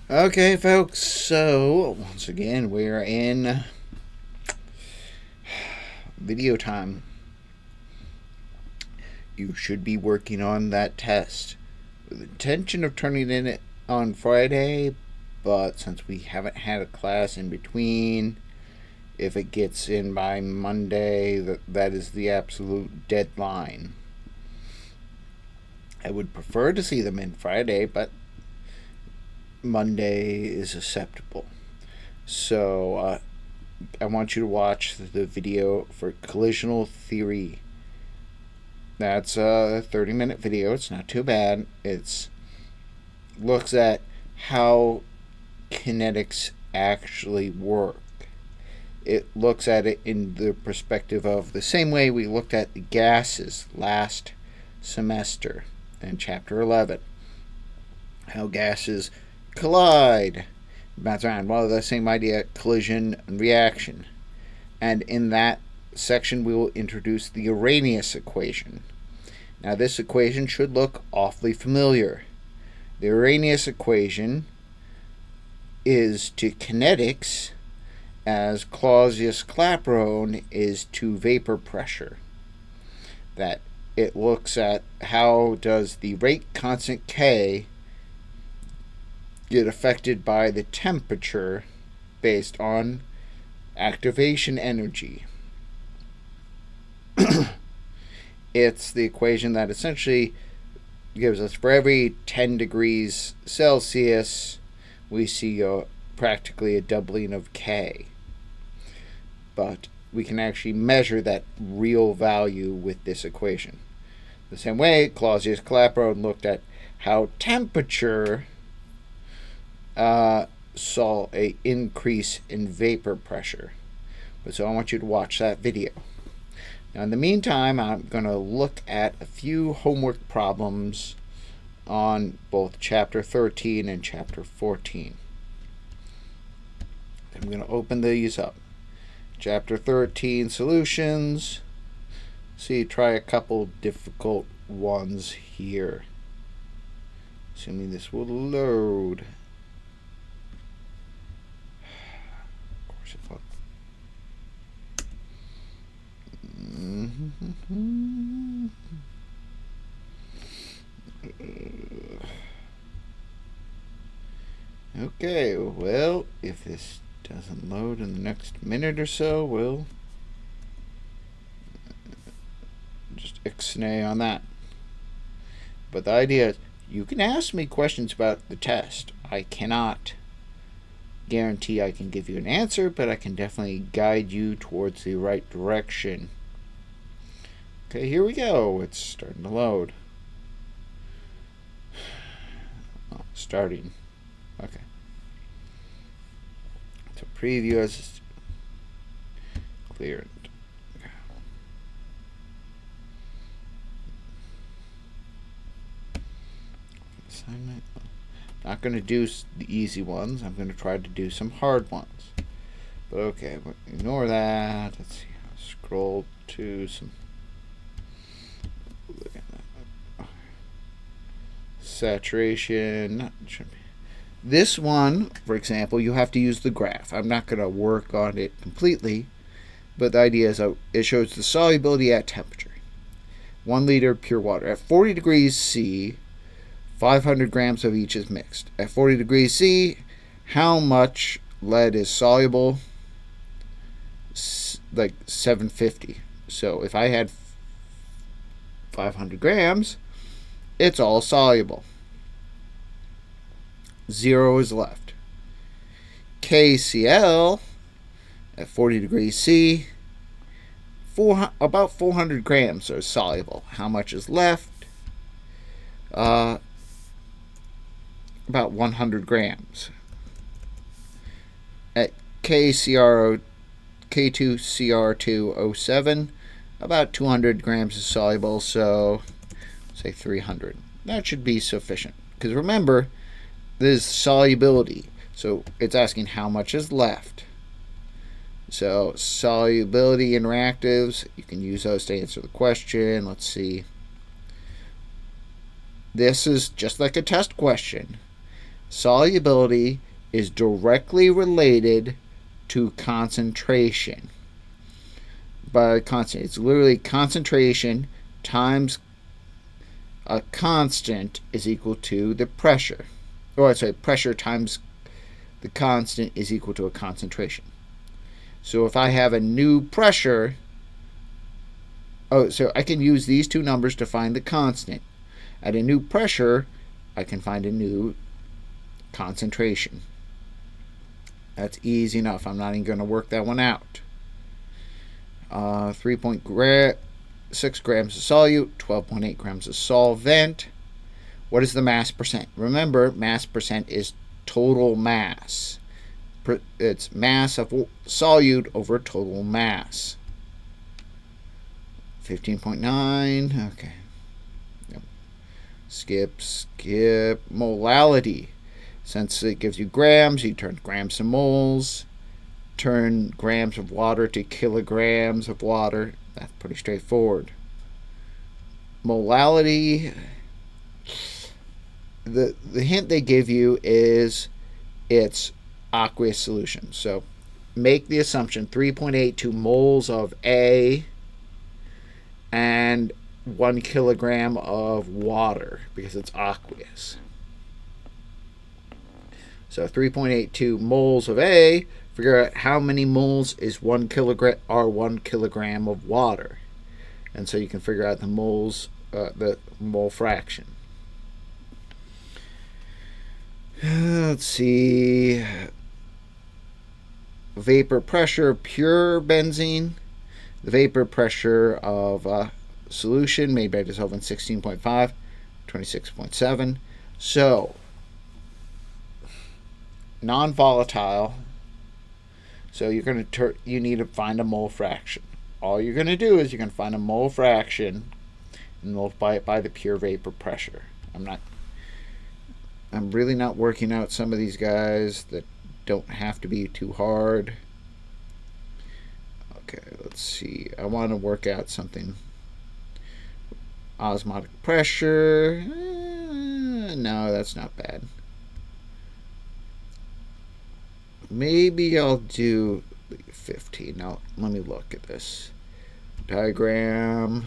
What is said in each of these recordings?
Okay, folks, so once again, we're in video time. You should be working on that test with the intention of turning in on Friday, but since we haven't had a class in between, if it gets in by Monday, that is the absolute deadline. I would prefer to see them in Friday, but Monday is acceptable. So I want you to watch the video for collisional theory. That's a 30-minute video. It's not too bad. It looks at how kinetics actually work. It looks at it in the perspective of the same way we looked at the gases last semester in chapter 11. How gases collide. Bounce around. Well, the same idea, collision and reaction. And in that section, we will introduce the Arrhenius equation. Now, this equation should look awfully familiar. The Arrhenius equation is to kinetics as Clausius-Clapeyron is to vapor pressure. That it looks at how does the rate constant K get affected by the temperature based on activation energy. It's the equation that essentially gives us for every 10 degrees Celsius, we see practically a doubling of K. But we can actually measure that real value with this equation. The same way, Clausius-Clapeyron looked at how temperature saw an increase in vapor pressure. So I want you to watch that video. Now, in the meantime, I'm going to look at a few homework problems on both Chapter 13 and Chapter 14. I'm going to open these up. Chapter 13, solutions. See, try a couple difficult ones here. Assuming this will load. Of course it will. Okay, well, if this doesn't load in the next minute or so, we'll just ixnay on that. But the idea is, you can ask me questions about the test. I cannot guarantee I can give you an answer, but I can definitely guide you towards the right direction. Okay, here we go. It's starting to load. Oh, starting. Okay. So preview as cleared. Assignment. Not going to do the easy ones. I'm going to try to do some hard ones. But okay, ignore that. Let's see. Scroll to some. Look at that. Saturation. This one, for example, you have to use the graph. I'm not going to work on it completely, but the idea is it shows the solubility at temperature. 1 liter pure water. At 40 degrees C, 500 grams of each is mixed. At 40 degrees C, how much lead is soluble? Like 750. So if I had 500 grams, it's all soluble. 0 is left. KCl at 40 degrees C, about 400 grams are soluble. How much is left? About 100 grams. At K2CR2O7, about 200 grams is soluble, so say 300. That should be sufficient. Because remember, this is solubility, so it's asking how much is left. So solubility in reactives, you can use those to answer the question. Let's see. This is just like a test question. Solubility is directly related to concentration. By constant, it's literally concentration times a constant is equal to the pressure. Or sorry, pressure times the constant is equal to a concentration. So if I have a new pressure, so I can use these two numbers to find the constant. At a new pressure, I can find a new concentration. That's easy enough. I'm not even going to work that one out. 3.6 grams of solute, 12.8 grams of solvent. What is the mass percent? Remember, mass percent is total mass. It's mass of solute over total mass. 15.9. Okay. Yep. Skip. Molality. Since it gives you grams, you turn grams to moles. Turn grams of water to kilograms of water. That's pretty straightforward. Molality. The hint they give you is it's aqueous solution. So make the assumption 3.82 moles of A and 1 kilogram of water because it's aqueous. So 3.82 moles of A. Figure out how many moles is 1 kilogram of water, and so you can figure out the moles, the mole fraction. Let's see. Vapor pressure, pure benzene. The vapor pressure of solution made by dissolvent 16.5, 26.7. So non-volatile. So you're going to you need to find a mole fraction. All you're going to do is you're going to find a mole fraction and multiply it by the pure vapor pressure. I'm really not working out some of these guys that don't have to be too hard. Okay, let's see. I want to work out something. Osmotic pressure. No, that's not bad. Maybe I'll do 15. Now, let me look at this. Diagram.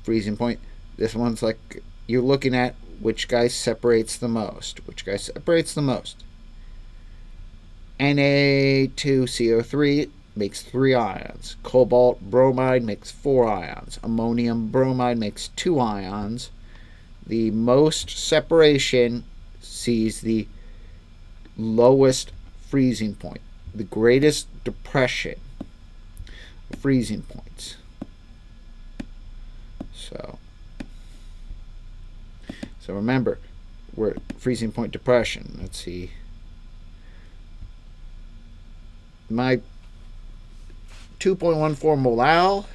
Freezing point. This one's like you're looking at which guy separates the most. Which guy separates the most? Na2CO3 makes 3 ions. Cobalt bromide makes 4 ions. Ammonium bromide makes 2 ions. The most separation sees the lowest freezing point, the greatest depression, freezing points. So remember, we're at freezing point depression. Let's see. My 2.14 molal.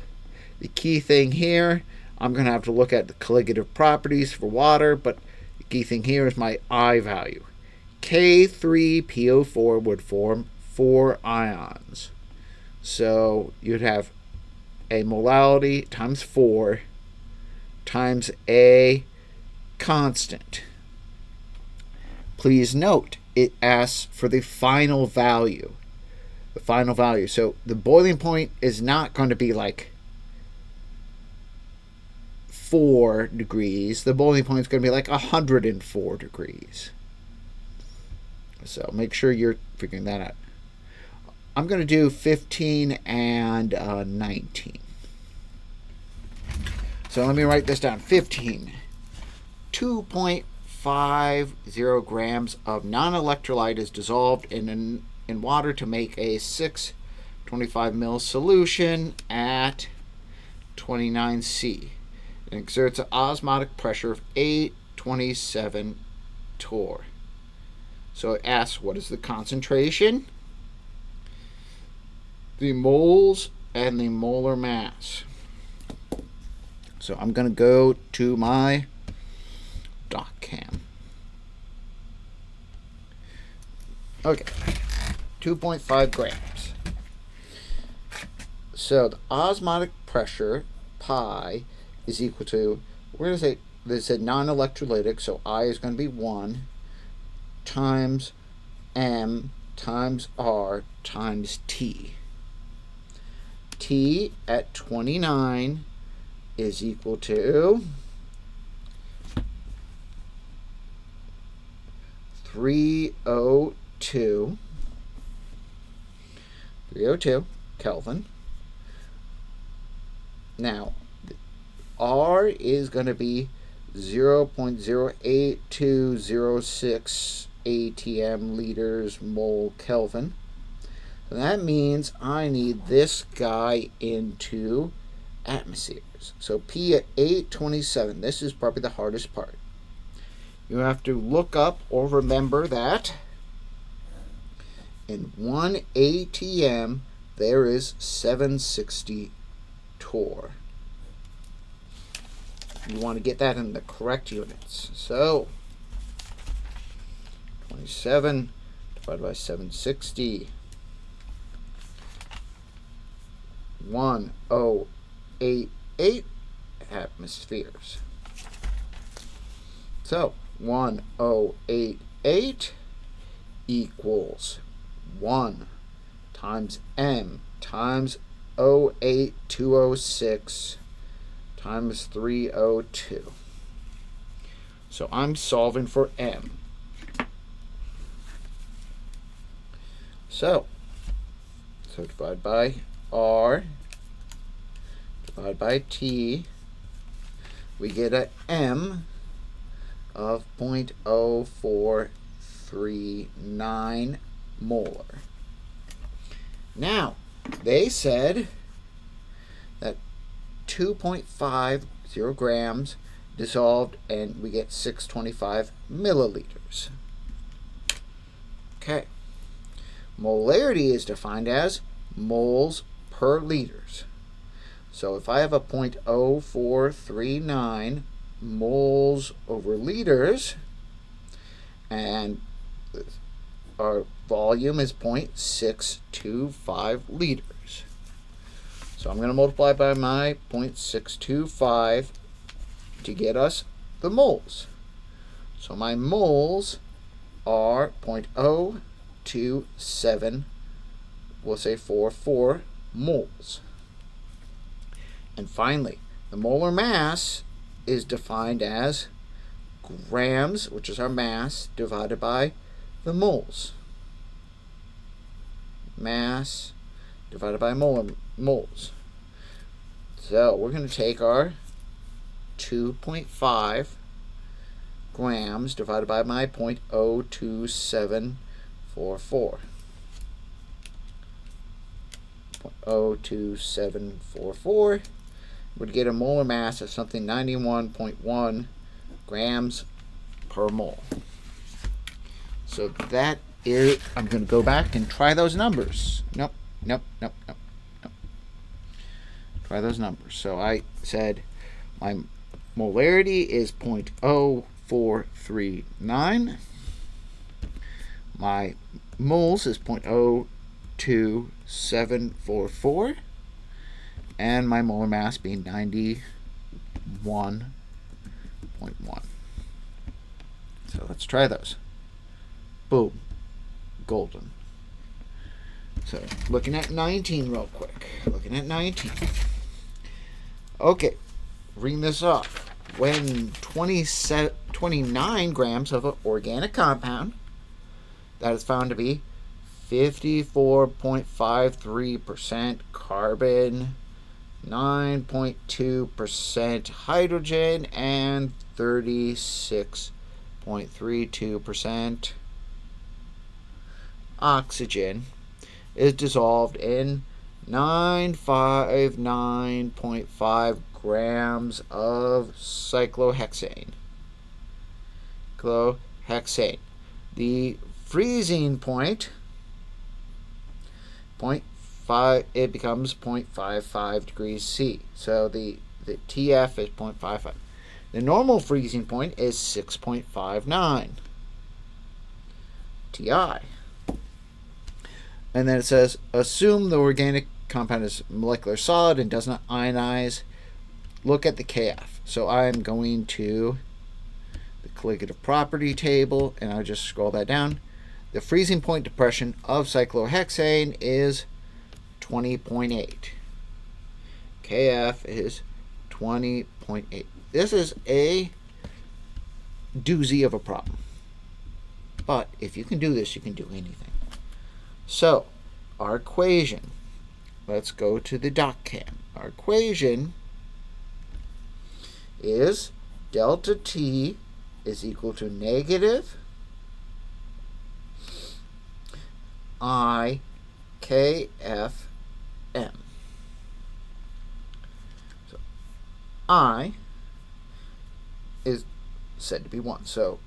The key thing here, I'm going to have to look at the colligative properties for water, but the key thing here is my I value. K3PO4 would form 4 ions. So you'd have a molality times 4 times a constant. Please note, it asks for the final value. The final value. So the boiling point is not going to be like 4 degrees. The boiling point is going to be like 104 degrees. So make sure you're figuring that out. I'm going to do 15 and 19. So let me write this down. 15. 2.50 grams of non-electrolyte is dissolved in water to make a 625 ml solution at 29 C. It exerts an osmotic pressure of 827 torr. So it asks, what is the concentration, the moles, and the molar mass. So I'm going to go to my doc cam. Okay, 2.5 grams. So the osmotic pressure, pi, is equal to, we're going to say this is non-electrolytic, so I is going to be 1, times M times R times T. T at 29 is equal to 302 Kelvin. Now, R is going to be 0.08206 atm liters mole Kelvin. So that means I need this guy into atmospheres. So P at 827. This is probably the hardest part. You have to look up or remember that in 1 atm there is 760 torr. You want to get that in the correct units. So 27 divided by 760. 1088 atmospheres. So 1088 equals 1 times M times 08206 times 302. So I'm solving for M. So divide by R, divide by T, we get a M of 0.0439 molar. Now, they said that 2.50 grams dissolved and we get 625 milliliters. Okay. Molarity is defined as moles per liters. So if I have a 0.0439 moles over liters and our volume is 0.625 liters. So I'm going to multiply by my 0.625 to get us the moles. So my moles are 0.027, we'll say 44 moles. And finally, the molar mass is defined as grams, which is our mass, divided by the moles. Mass divided by moles. So we're going to take our 2.5 grams divided by my 0.02744. 0.02744 would get a molar mass of something 91.1 grams per mole. So that is, I'm going to go back and try those numbers. Nope. Try those numbers. So I said my molarity is 0.0439. My moles is 0.02744. And my molar mass being 91.1. So let's try those. Boom. Golden. So looking at 19 real quick. Looking at 19. Okay. Reading this off. When 29 grams of an organic compound that is found to be 54.53% carbon, 9.2% hydrogen, and 36.32% oxygen is dissolved in 959.5 grams of cyclohexane. The freezing point, 0.5, it becomes 0.55 degrees C. So the TF is 0.55. The normal freezing point is 6.59 TI. And then it says, assume the organic compound is molecular solid and does not ionize. Look at the KF. So I'm going to the colligative property table, and I'll just scroll that down. The freezing point depression of cyclohexane is 20.8. Kf is 20.8. This is a doozy of a problem. But if you can do this, you can do anything. So, our equation, let's go to the .chem. Our equation is delta T is equal to negative I KFM. So I is said to be 1. So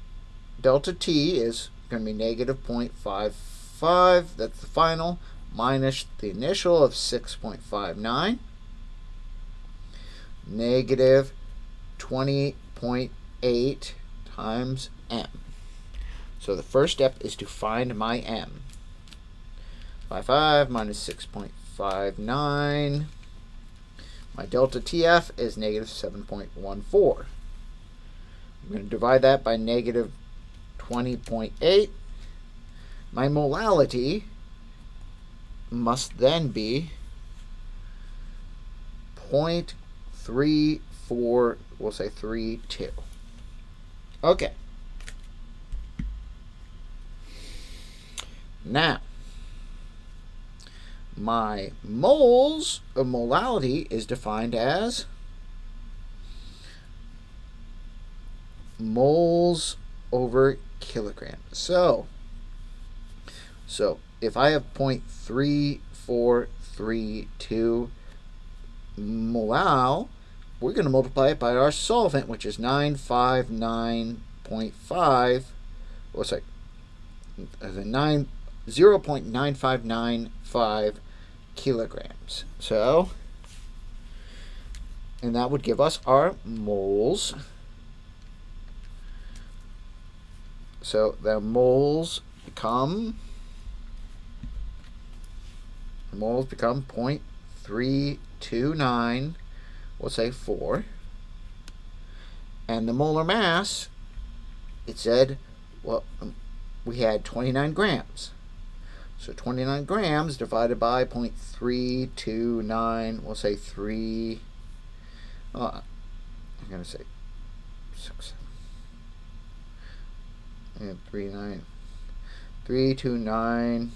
delta T is going to be negative 0.55. That's the final, minus the initial of 6.59. Negative 20.8 times M. So the first step is to find my M. 55 minus 6.59. My delta TF is negative 7.14. I'm going to divide that by negative 20.8. My molality must then be 0.34, we'll say 32. Okay. Now, my moles of molality is defined as moles over kilogram. So if I have 0.3432 molal, we're going to multiply it by our solvent, which is 959.5. What's that? 0.9595 kilograms. So, and that would give us our moles. So the moles become 0.329, we'll say 4. And the molar mass, it said, well, we had 29 grams. So 29 grams divided by 0.329, we'll say 3, I'm going to say 6, and 329,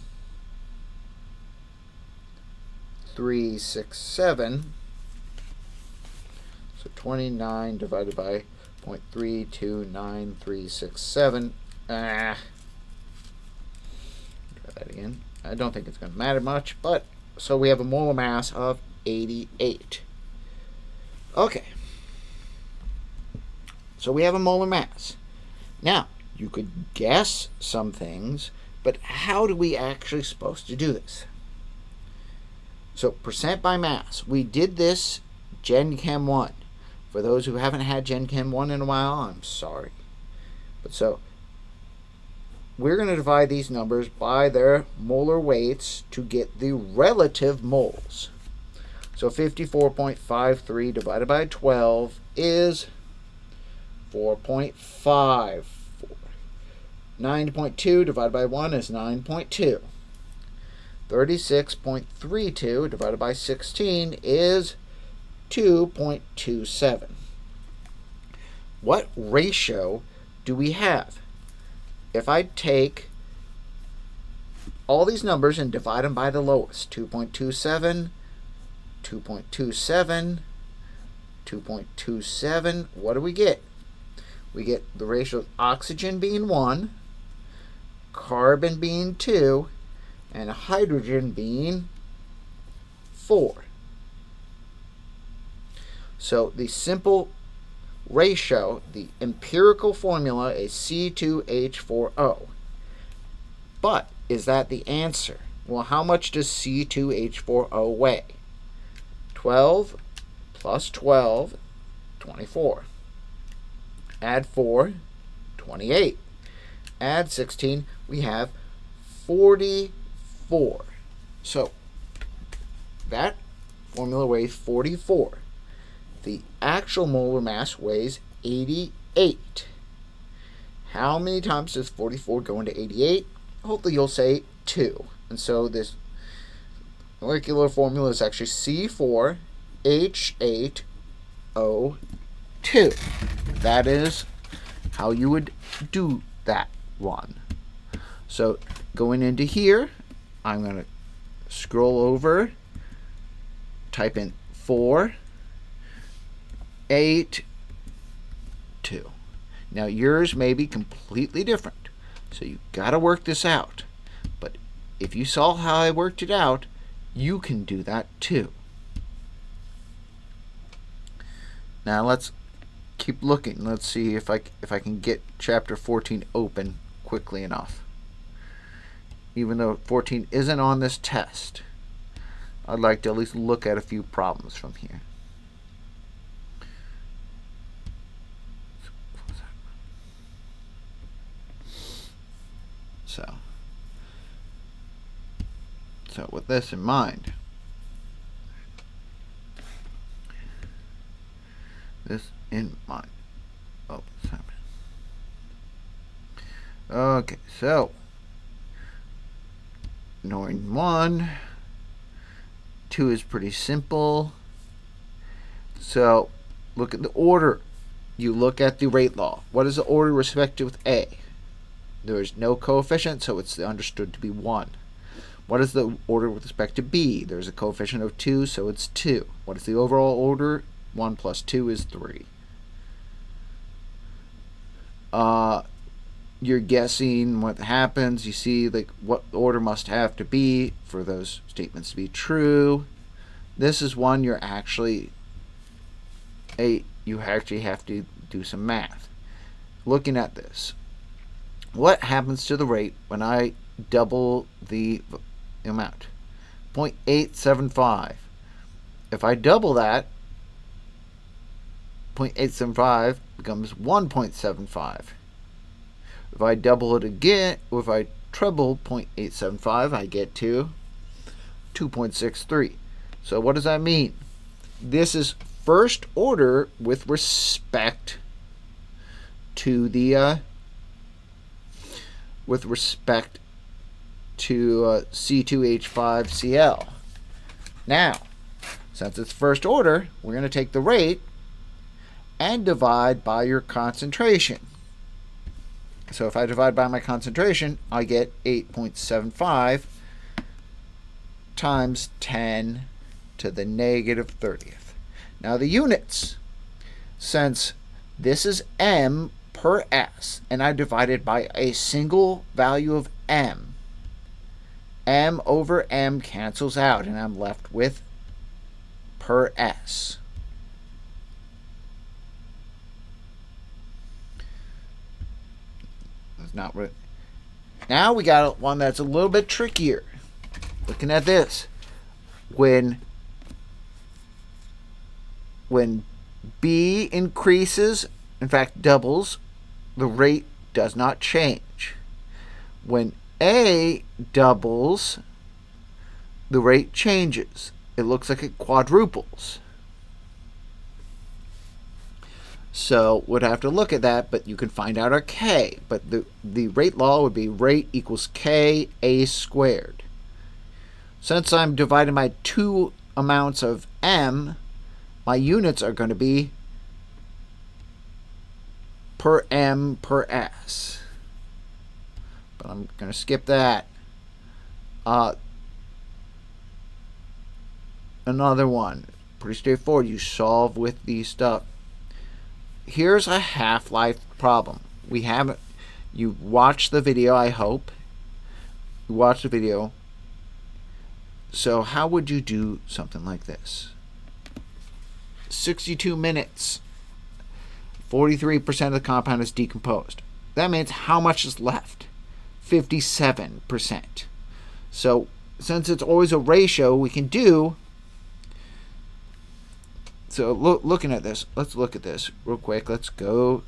367. So 29 divided by 0.329367. Try that again. I don't think it's going to matter much, but so we have a molar mass of 88. Okay. So we have a molar mass. Now, you could guess some things, but how do we actually supposed to do this? So percent by mass. We did this Gen Chem 1. For those who haven't had Gen Chem 1 in a while, I'm sorry. But so we're going to divide these numbers by their molar weights to get the relative moles. So 54.53 divided by 12 is 4.54. 9.2 divided by 1 is 9.2. 36.32 divided by 16 is 2.27. What ratio do we have? If I take all these numbers and divide them by the lowest, 2.27, 2.27, 2.27, what do we get? We get the ratio of oxygen being 1, carbon being 2, and hydrogen being 4. So the simple ratio, the empirical formula is C2H4O. But is that the answer? Well, how much does C2H4O weigh? 12 plus 12, 24. Add 4, 28. Add 16, we have 44. So that formula weighs 44. The actual molar mass weighs 88. how many times does 44 go into 88? Hopefully you'll say 2. And so this molecular formula is actually C4H8O2. That is how you would do that one. So going into here, I'm going to scroll over, type in 4, 8, 2. Now yours may be completely different, so you got to work this out. But if you saw how I worked it out, you can do that too. Now let's keep looking. Let's see if I can get chapter 14 open quickly enough. Even though 14 isn't on this test, I'd like to at least look at a few problems from here. So with this in mind, oh, sorry. Okay, so ignoring 1, 2 is pretty simple. So look at the order. You look at the rate law. What is the order respective with A? There is no coefficient, so it's understood to be 1. What is the order with respect to B? There's a coefficient of 2, so it's 2. What is the overall order? 1 plus 2 is 3. You're guessing what happens. You see like what order must have to be for those statements to be true. This is one you actually have to do some math. Looking at this, what happens to the rate when I double the amount? 0.875. If I double that, 0.875 becomes 1.75. If I double it again, or if I treble 0.875, I get to 2.63. So what does that mean? This is first order with respect to the C2H5Cl. Now, since it's first order, we're going to take the rate and divide by your concentration. So if I divide by my concentration, I get 8.75 times 10 to the negative 30th. Now the units, since this is m per s, and I divide it by a single value of m over m cancels out, and I'm left with per s. That's not right. Now we got one that's a little bit trickier. Looking at this, when B increases, in fact doubles, the rate does not change. When A doubles, the rate changes. It looks like it quadruples. So we'd have to look at that, but you can find out our K. But the rate law would be rate equals K A squared. Since I'm dividing by two amounts of m, my units are going to be per m per s. But I'm going to skip that. Another one, pretty straightforward. You solve with these stuff. Here's a half-life problem. You watched the video, I hope. You watched the video. So how would you do something like this? 62 minutes. 43% of the compound is decomposed. That means how much is left? 57%. So since it's always a ratio, we can do... So looking at this, let's look at this real quick. Let's go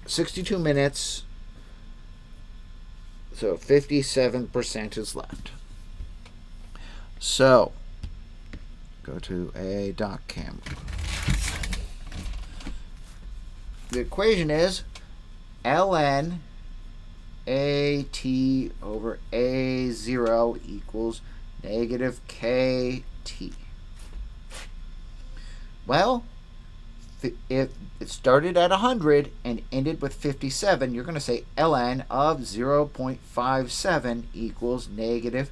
62 minutes. So 57% is left. So go to a.chem. The equation is ln AT over A0 equals negative KT. Well, if it started at 100 and ended with 57, you're going to say ln of 0.57 equals negative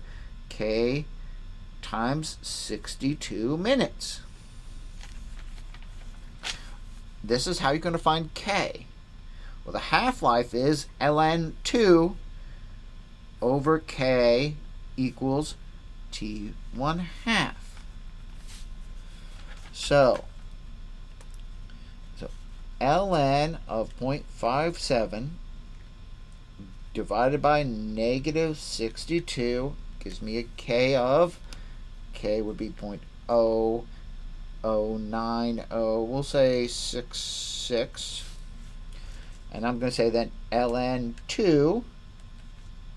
K times 62 minutes. This is how you're going to find K. Well, the half-life is ln 2 over K equals T1 half. So ln of 0.57 divided by negative 62 gives me a K of, K would be 0.0090, we'll say 66. And I'm going to say then ln 2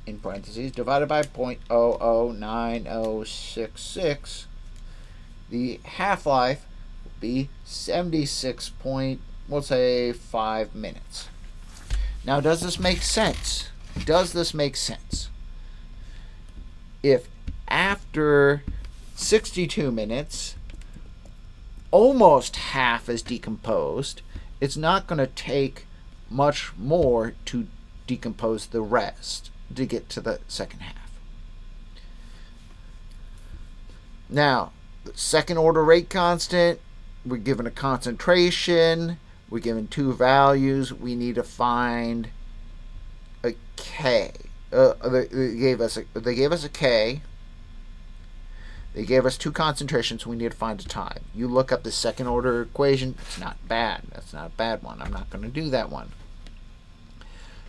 in parentheses divided by 0.009066. The half-life will be 76 we'll say 5 minutes. Now, does this make sense? Does this make sense? If after 62 minutes, almost half is decomposed, it's not going to take much more to decompose the rest to get to the second half. Now, the second order rate constant, we're given a concentration, we're given two values, we need to find a K. They gave us a K. They gave us two concentrations, so we need to find a time. You look up the second order equation, it's not bad. That's not a bad one. I'm not going to do that one.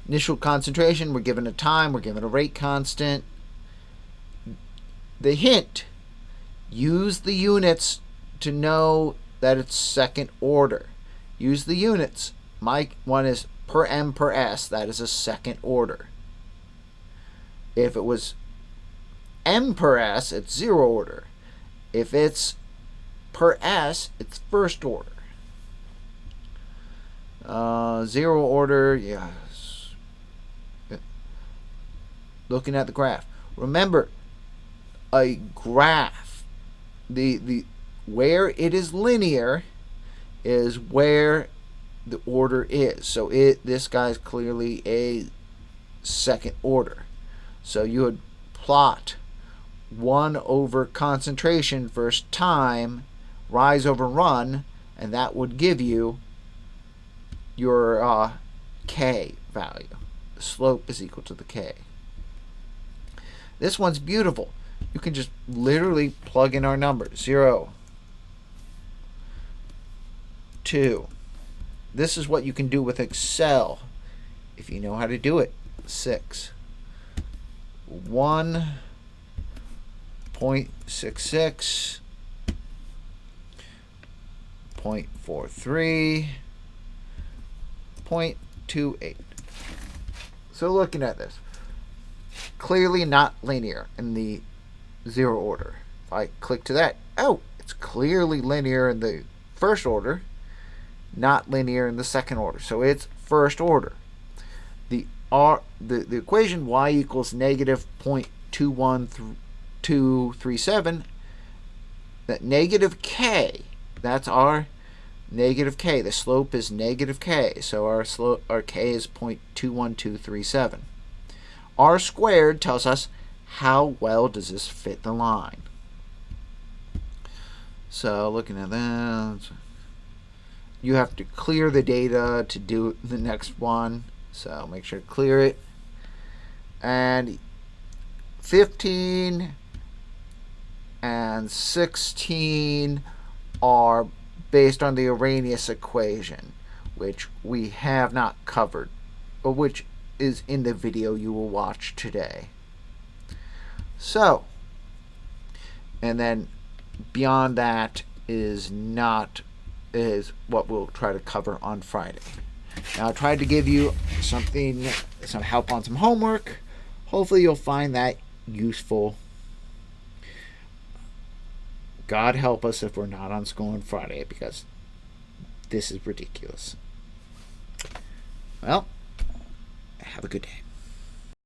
Initial concentration, we're given a time, we're given a rate constant. The hint, use the units to know that it's second order. Use the units. My one is per m per s, that is a second order. If it was m per s, it's zero order. If it's per s, it's first order. Zero order, yes. Looking at the graph. Remember, a graph, the where it is linear is where the order is. So this guy's clearly a second order. So you would plot 1 over concentration versus time, rise over run, and that would give you your K value. The slope is equal to the K. This one's beautiful. You can just literally plug in our numbers. 0, 2. This is what you can do with Excel if you know how to do it. 6. 1.66, 0.43, 0.28. So looking at this, clearly not linear in the zero order. If I click to that, oh, it's clearly linear in the first order, not linear in the second order. So it's first order. The equation y equals negative 0.21237, that negative k, that's our negative k. The slope is negative k, so our k is 0.21237. R squared tells us how well does this fit the line. So looking at that, you have to clear the data to do the next one. So make sure to clear it. And 15 and 16 are based on the Arrhenius equation, which we have not covered, but which is in the video you will watch today. So, and then beyond that is what we'll try to cover on Friday. Now, I tried to give you some help on some homework. Hopefully you'll find that useful. God help us if we're not on school on Friday, because this is ridiculous. Well, Have a good day.